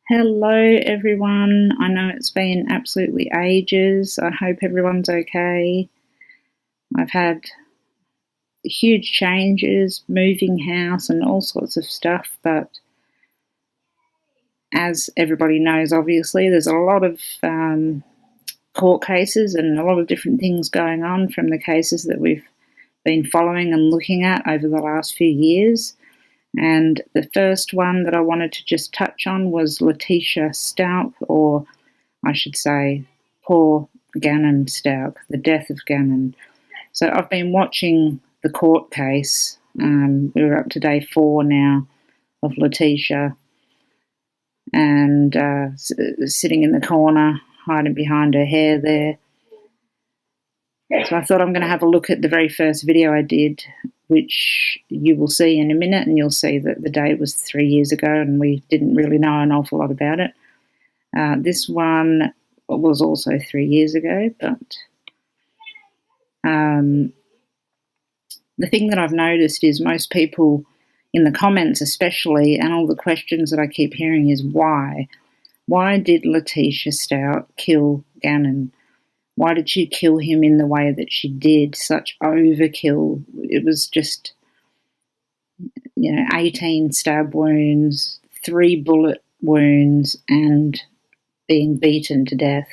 Hello, everyone. I know it's been absolutely ages. I hope everyone's okay. I've had huge changes, moving house, and all sorts of stuff, but as everybody knows, obviously, there's a lot of court cases and a lot of different things going on from the cases that we've been following and looking at over the last few years. And the first one that I wanted to just touch on was Leticia Stauch, or I should say, poor Gannon Stauch, the death of Gannon. So I've been watching the court case. We're up to day 4 now of Leticia, and sitting in the corner, hiding behind her hair there. So I thought I'm going to have a look at the very first video I did, which you will see in a minute, and you'll see that the date was 3 years ago and we didn't really know an awful lot about it. This one was also 3 years ago, but the thing that I've noticed is most people in the comments especially, and all the questions that I keep hearing is why? Why did Leticia Stauch kill Gannon? Why did she kill him in the way that she did? Such overkill. It was just, 18 stab wounds, 3 bullet wounds, and being beaten to death,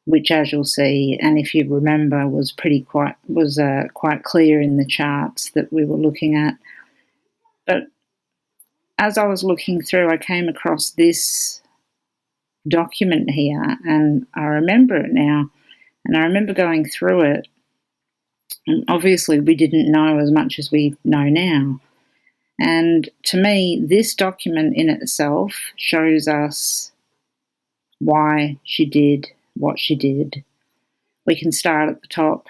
which, as you'll see, and if you remember, was quite clear in the charts that we were looking at. But as I was looking through, I came across this document here, and I remember it now, and I remember going through it, and obviously we didn't know as much as we know now. And to me, this document in itself shows us why she did what she did. We can start at the top,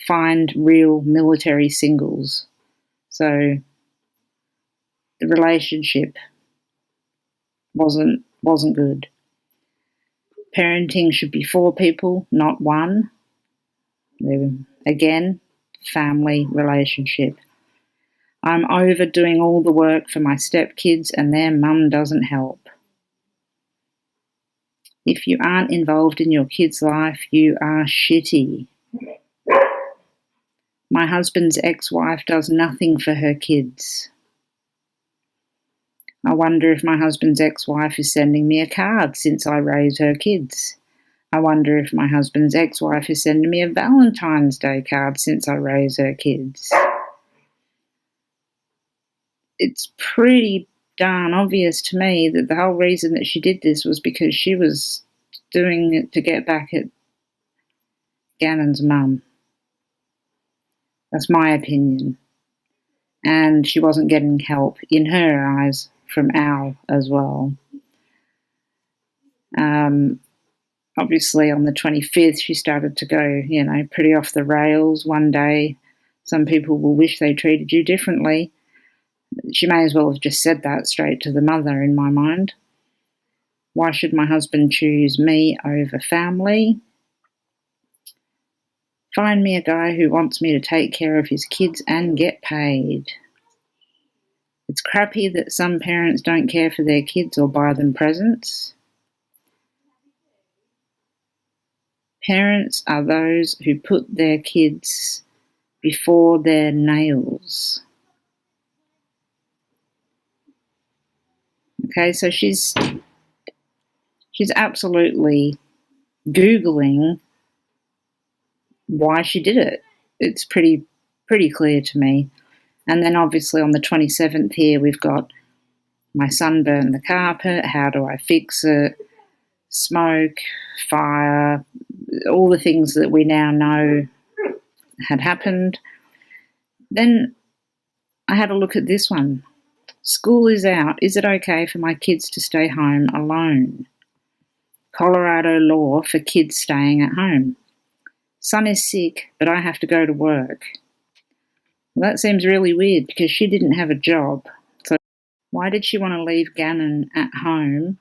find real military singles. So the relationship wasn't good. Parenting should be 4 people, not 1. Again, family relationship. I'm overdoing all the work for my stepkids and their mum doesn't help. If you aren't involved in your kid's life, you are shitty. My husband's ex-wife does nothing for her kids. I wonder if my husband's ex-wife is sending me a card since I raised her kids. I wonder if my husband's ex-wife is sending me a Valentine's Day card since I raised her kids. It's pretty darn obvious to me that the whole reason that she did this was because she was doing it to get back at Gannon's mum. That's my opinion. And she wasn't getting help, in her eyes, from Al as well. Obviously, on the 25th, she started to go, pretty off the rails one day. Some people will wish they treated you differently. She may as well have just said that straight to the mother, in my mind. Why should my husband choose me over family? Find me a guy who wants me to take care of his kids and get paid. It's crappy that some parents don't care for their kids or buy them presents. Parents are those who put their kids before their nails. Okay, so she's absolutely Googling why she did it. It's pretty clear to me. And then obviously on the 27th here, we've got my son burned the carpet, how do I fix it, smoke, fire, all the things that we now know had happened. Then I had a look at this one. School is out. Is it okay for my kids to stay home alone? Colorado law for kids staying at home. Son is sick, but I have to go to work. Well, that seems really weird because she didn't have a job. So why did she want to leave Gannon at home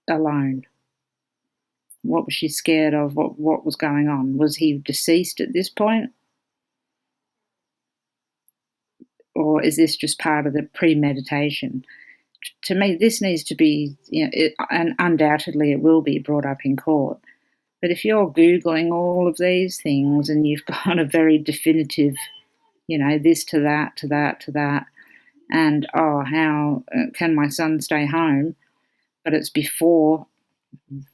alone? What was she scared of? What was going on? Was he deceased at this point? Or is this just part of the premeditation? to me, this needs to be, and undoubtedly it will be brought up in court. But if you're Googling all of these things and you've got a very definitive, this to that, to that, to that, and, how can my son stay home? But it's before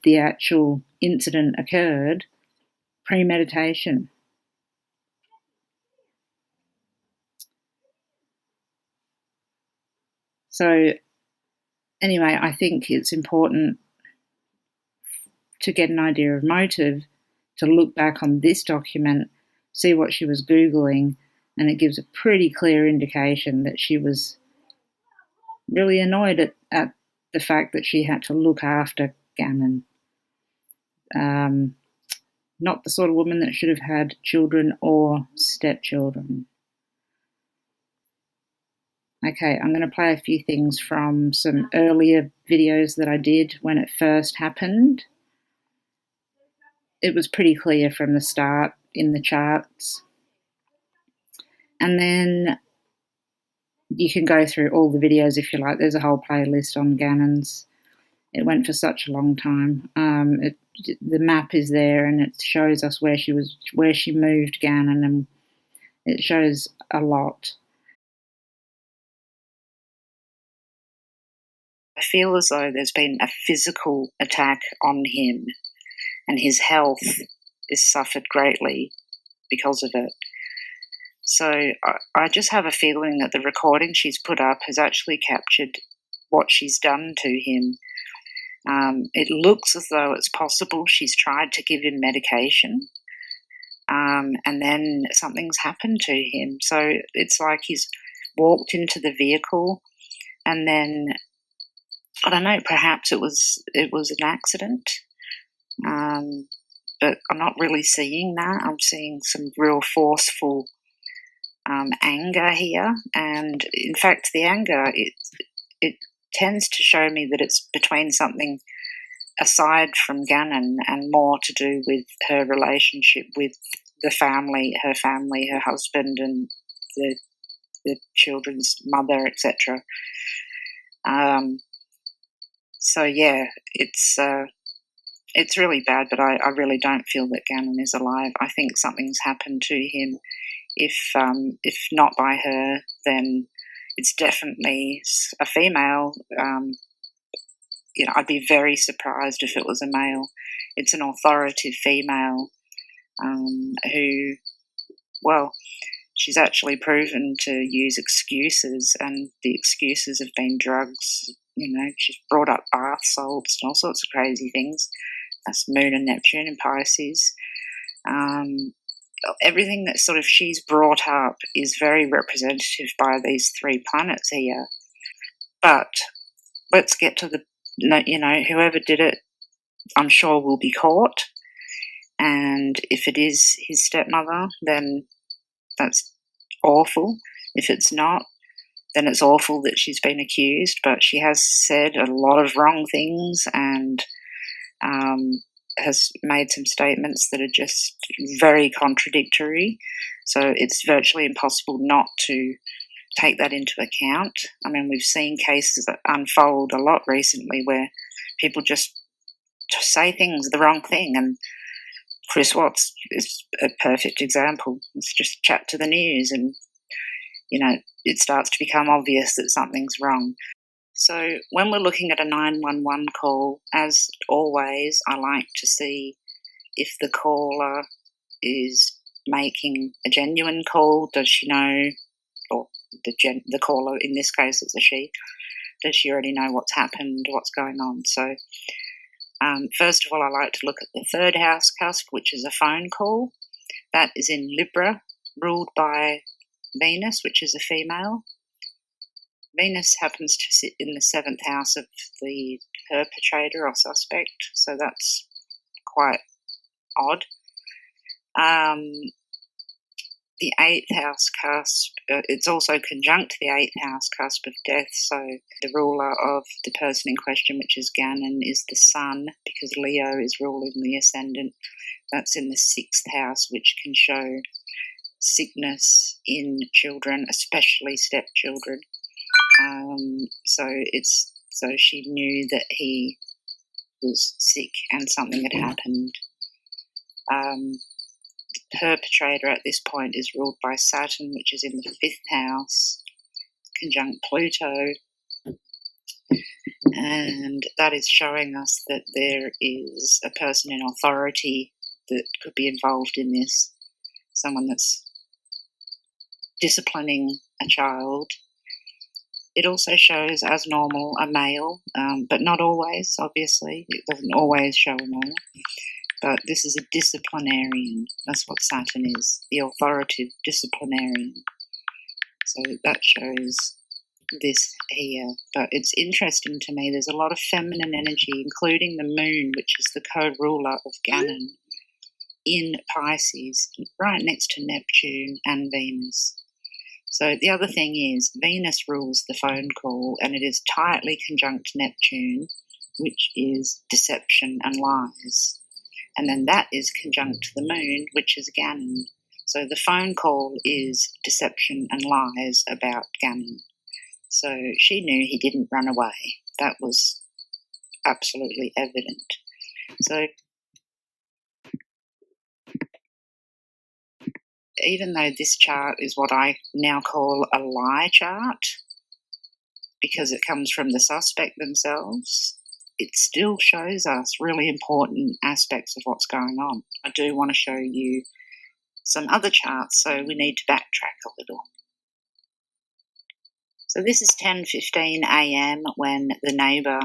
the actual incident occurred, premeditation. So anyway, I think it's important to get an idea of motive, to look back on this document, see what she was Googling, and it gives a pretty clear indication that she was really annoyed at the fact that she had to look after Gannon. Not the sort of woman that should have had children or stepchildren. Okay, I'm going to play a few things from some earlier videos that I did when it first happened. It was pretty clear from the start in the charts. And then you can go through all the videos if you like. There's a whole playlist on Gannon's. It went for such a long time. The map is there and it shows us where she moved Gannon, and it shows a lot. I feel as though there's been a physical attack on him, and his health is suffered greatly because of it. So I just have a feeling that the recording she's put up has actually captured what she's done to him. It looks as though it's possible she's tried to give him medication, and then something's happened to him. So it's like he's walked into the vehicle, and then, I don't know, perhaps it was an accident, but I'm not really seeing that. I'm seeing some real forceful anger here, and in fact the anger, it tends to show me that it's between something aside from Gannon and more to do with her relationship with the family, her husband, and the children's mother, etc. So yeah, it's really bad, but I really don't feel that Gannon is alive. I think something's happened to him. If not by her, then it's definitely a female. I'd be very surprised if it was a male. It's an authoritative female who, well, she's actually proven to use excuses, and the excuses have been drugs. She's brought up bath salts and all sorts of crazy things. That's Moon and Neptune in Pisces. Everything that sort of she's brought up is very representative by these three planets here. But let's get to whoever did it, I'm sure will be caught. And if it is his stepmother, then that's awful. If it's not, then it's awful that she's been accused. But she has said a lot of wrong things and has made some statements that are just very contradictory. So it's virtually impossible not to take that into account. I mean, we've seen cases that unfold a lot recently where people just say things, the wrong thing, and Chris Watts is a perfect example. It's just chat to the news and, it starts to become obvious that something's wrong. So when we're looking at a 911 call, as always, I like to see if the caller is making a genuine call. Does she know, or the caller, in this case it's a she, does she already know what's happened, what's going on? So first of all, I like to look at the third house cusp, which is a phone call. That is in Libra, ruled by Venus, which is a female. Venus happens to sit in the seventh house of the perpetrator or suspect, so that's quite odd. The eighth house cusp, it's also conjunct the eighth house cusp of death, so the ruler of the person in question, which is Gannon, is the sun, because Leo is ruling the ascendant. That's in the sixth house, which can show sickness in children, especially stepchildren. So she knew that he was sick and something had happened. The perpetrator at this point is ruled by Saturn, which is in the 5th house, conjunct Pluto, and that is showing us that there is a person in authority that could be involved in this, someone that's disciplining a child. It also shows, as normal, a male, but not always, obviously. It doesn't always show a male. But this is a disciplinarian. That's what Saturn is, the authoritative disciplinarian. So that shows this here. But it's interesting to me, there's a lot of feminine energy, including the moon, which is the co-ruler of Gannon, in Pisces, right next to Neptune and Venus. So the other thing is, Venus rules the phone call, and it is tightly conjunct Neptune, which is deception and lies. And then that is conjunct the moon, which is Gannon. So the phone call is deception and lies about Gannon. So she knew he didn't run away. That was absolutely evident. So even though this chart is what I now call a lie chart, because it comes from the suspect themselves, it still shows us really important aspects of what's going on. I do want to show you some other charts, so we need to backtrack a little. So this is 10:15 a.m. when the neighbour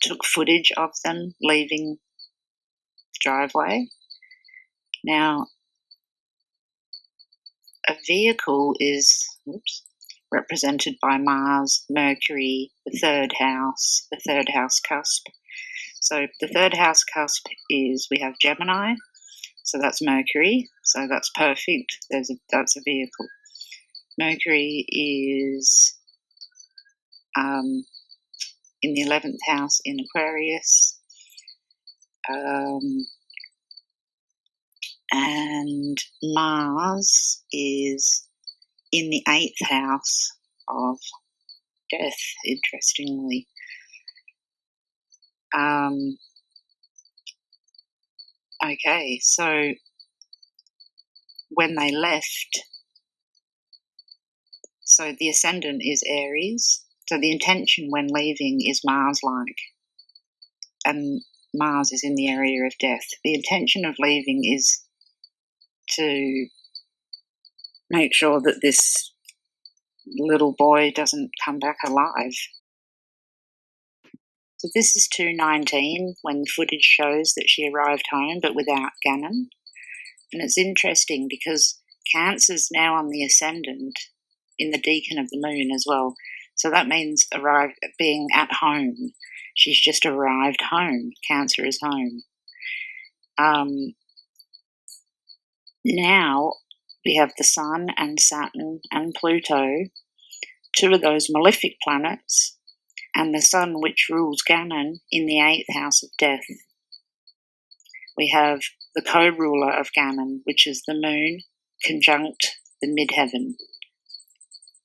took footage of them leaving the driveway. Now, a vehicle is represented by Mars, Mercury, the third house cusp. So the third house cusp is, we have Gemini, so that's Mercury, so that's perfect. That's a vehicle. Mercury is in the 11th house in Aquarius, and Mars is in the 8th house of death, interestingly. Okay, so when they left, so the ascendant is Aries, so the intention when leaving is Mars-like, and Mars is in the area of death. The intention of leaving is to make sure that this little boy doesn't come back alive. So this is 2:19 when footage shows that she arrived home but without Gannon. And it's interesting because Cancer's now on the ascendant in the decan of the moon as well. So that means being at home. She's just arrived home. Cancer is home. Now we have the Sun and Saturn and Pluto, two of those malefic planets, and the Sun, which rules Gannon, in the 8th house of death. We have the co-ruler of Gannon, which is the moon, conjunct the midheaven,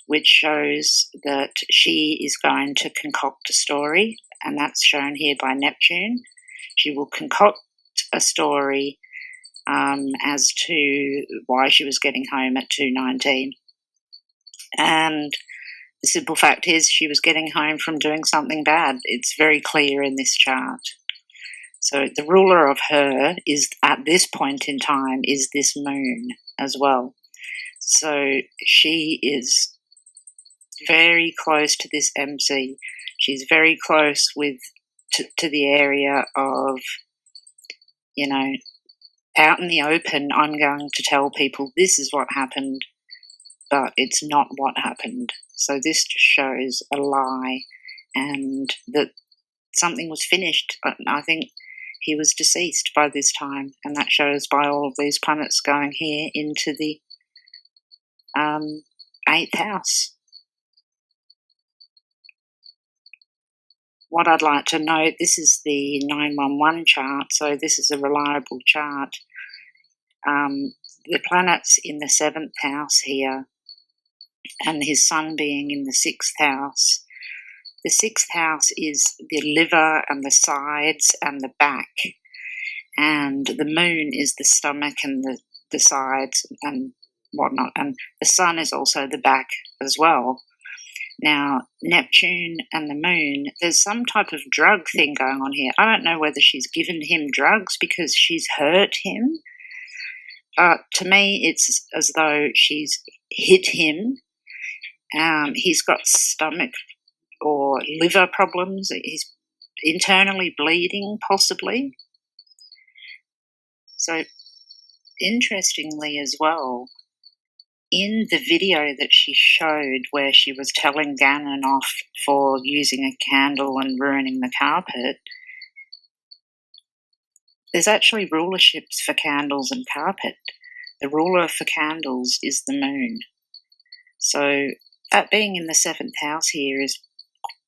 which shows that she is going to concoct a story, and that's shown here by Neptune. She will concoct a story as to why she was getting home at 2:19. And the simple fact is she was getting home from doing something bad. It's very clear in this chart. So the ruler of her is, at this point in time, is this moon as well. So she is very close to this MC. She's very close to the area of, out in the open, I'm going to tell people this is what happened, but it's not what happened. So this just shows a lie and that something was finished. I think he was deceased by this time, and that shows by all of these planets going here into the 8th house. What I'd like to note, this is the 911 chart, so this is a reliable chart. The planets in the 7th house here, and his Sun being in the 6th house, The 6th house is the liver and the sides and the back, and the moon is the stomach and the sides and whatnot, and the sun is also the back as well. Now, Neptune and the moon, there's some type of drug thing going on here. I don't know whether she's given him drugs because she's hurt him. To me, it's as though she's hit him. He's got stomach or liver problems. He's internally bleeding, possibly. So, interestingly as well, in the video that she showed where she was telling Gannon off for using a candle and ruining the carpet, there's actually rulerships for candles and carpet. The ruler for candles is the moon. So that being in the 7th house here is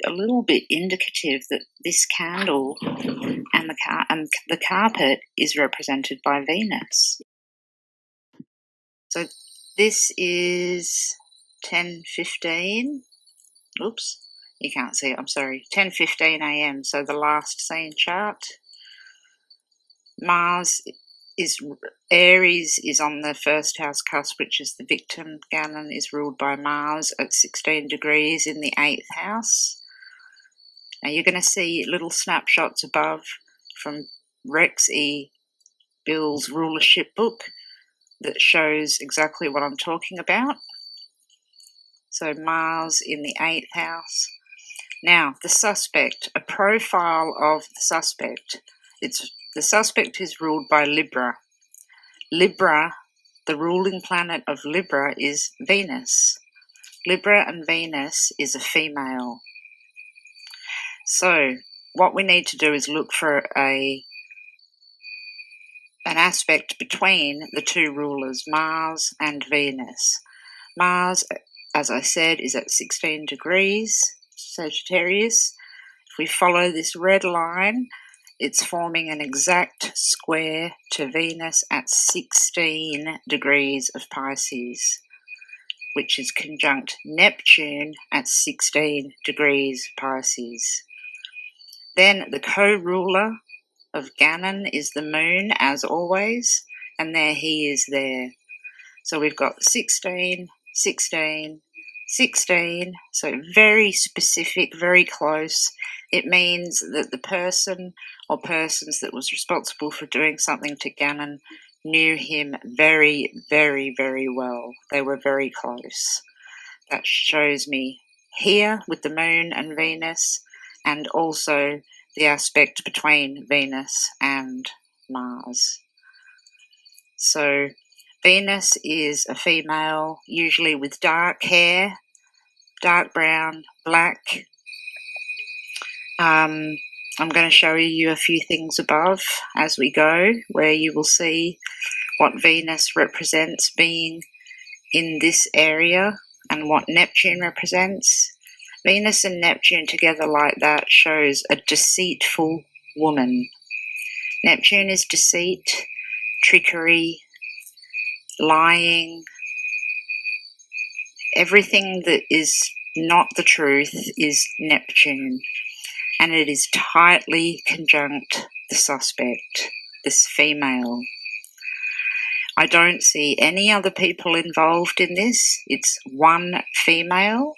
a little bit indicative that this candle and the carpet is represented by Venus. So this is 10:15. Oops, you can't see it, I'm sorry. 10:15 a.m., so the last seen chart. Aries is on the 1st house cusp, which is the victim. Gannon is ruled by Mars at 16 degrees in the 8th house. Now you're going to see little snapshots above from Rex E. Bill's rulership book that shows exactly what I'm talking about. So Mars in the 8th house. Now, the suspect, a profile of the suspect. The suspect is ruled by Libra. Libra, the ruling planet of Libra is Venus. Libra and Venus is a female. So what we need to do is look for an aspect between the two rulers, Mars and Venus. Mars, as I said, is at 16 degrees, Sagittarius. If we follow this red line, it's forming an exact square to Venus at 16 degrees of Pisces, which is conjunct Neptune at 16 degrees Pisces. Then the co-ruler of Gannon is the moon, as always, and there he is there. So we've got 16, 16, 16, so very specific, very close. It means that the person or persons that was responsible for doing something to Gannon knew him very, very, very well. They were very close. That shows me here with the moon and Venus, and also the aspect between Venus and Mars. So Venus is a female, usually with dark hair, dark brown, black. I'm going to show you a few things above as we go, where you will see what Venus represents being in this area and what Neptune represents. Venus and Neptune together like that shows a deceitful woman. Neptune is deceit, trickery, lying. Everything that is not the truth is Neptune, and it is tightly conjunct the suspect, this female. I don't see any other people involved in this. It's one female.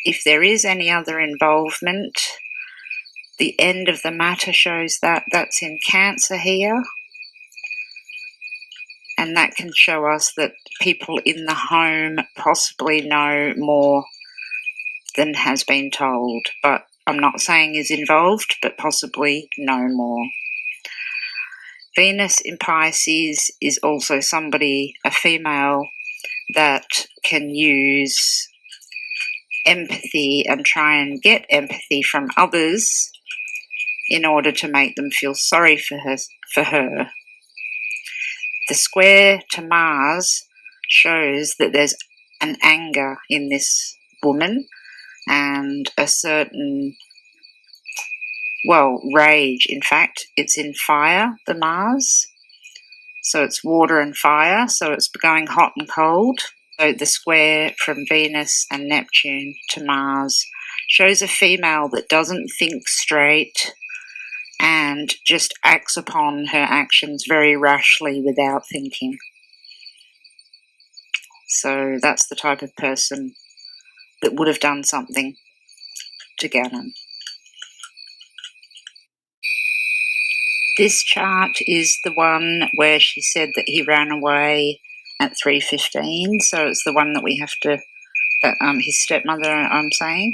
If there is any other involvement, the end of the matter shows that that's in Cancer here. And that can show us that people in the home possibly know more than has been told. But I'm not saying is involved, but possibly know more. Venus in Pisces is also somebody, a female, that can use empathy and try and get empathy from others in order to make them feel sorry for her. The square to Mars shows that there's an anger in this woman and a certain, rage. In fact, it's in fire, the Mars. So it's water and fire, so it's going hot and cold. So the square from Venus and Neptune to Mars shows a female that doesn't think straight and just acts upon her actions very rashly without thinking. So that's the type of person that would have done something to Gannon. This chart is the one where she said that he ran away at 3:15, so it's the one that we have to, his stepmother, I'm saying.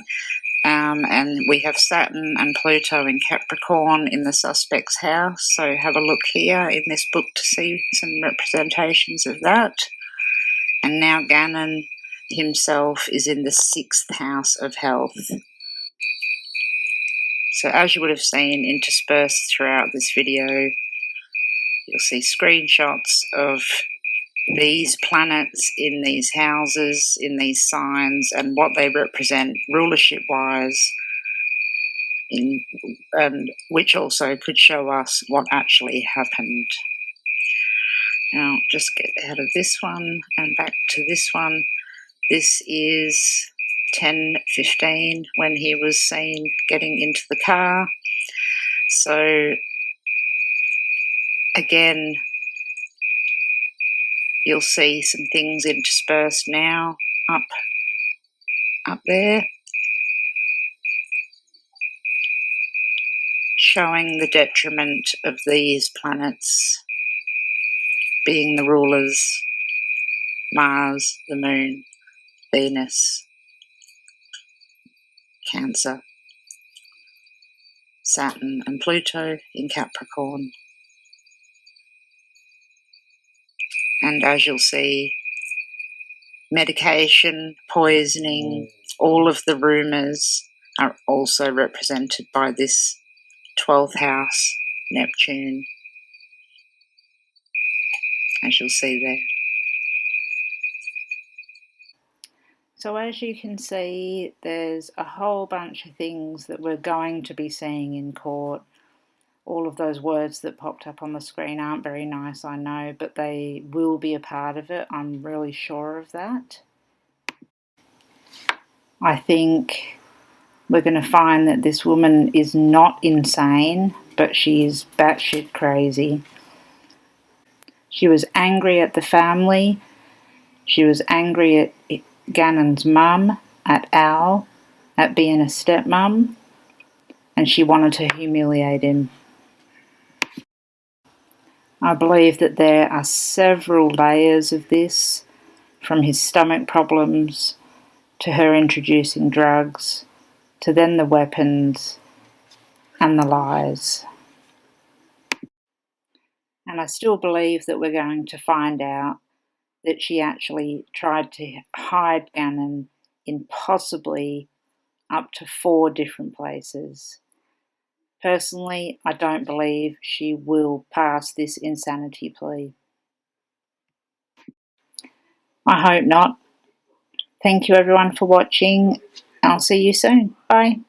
And we have Saturn and Pluto in Capricorn in the suspect's house, so have a look here in this book to see some representations of that. And now Gannon himself is in the 6th house of health. So as you would have seen interspersed throughout this video, you'll see screenshots of these planets in these houses, in these signs, and what they represent rulership-wise, and which also could show us what actually happened. Now, just get out of this one and back to this one. This is 10:15 when he was seen getting into the car. So again, you'll see some things interspersed now up there, showing the detriment of these planets being the rulers: Mars, the Moon, Venus, Cancer, Saturn and Pluto in Capricorn. And as you'll see, medication, poisoning, all of the rumours are also represented by this 12th house, Neptune, as you'll see there. So as you can see, there's a whole bunch of things that we're going to be seeing in court. All of those words that popped up on the screen aren't very nice, I know, but they will be a part of it. I'm really sure of that. I think we're going to find that this woman is not insane, but she is batshit crazy. She was angry at the family. She was angry at Gannon's mum, at Al, at being a stepmum, and she wanted to humiliate him. I believe that there are several layers of this, from his stomach problems to her introducing drugs, to then the weapons and the lies. And I still believe that we're going to find out that she actually tried to hide Gannon in possibly up to 4 different places. Personally, I don't believe she will pass this insanity plea. I hope not. Thank you everyone for watching. I'll see you soon. Bye.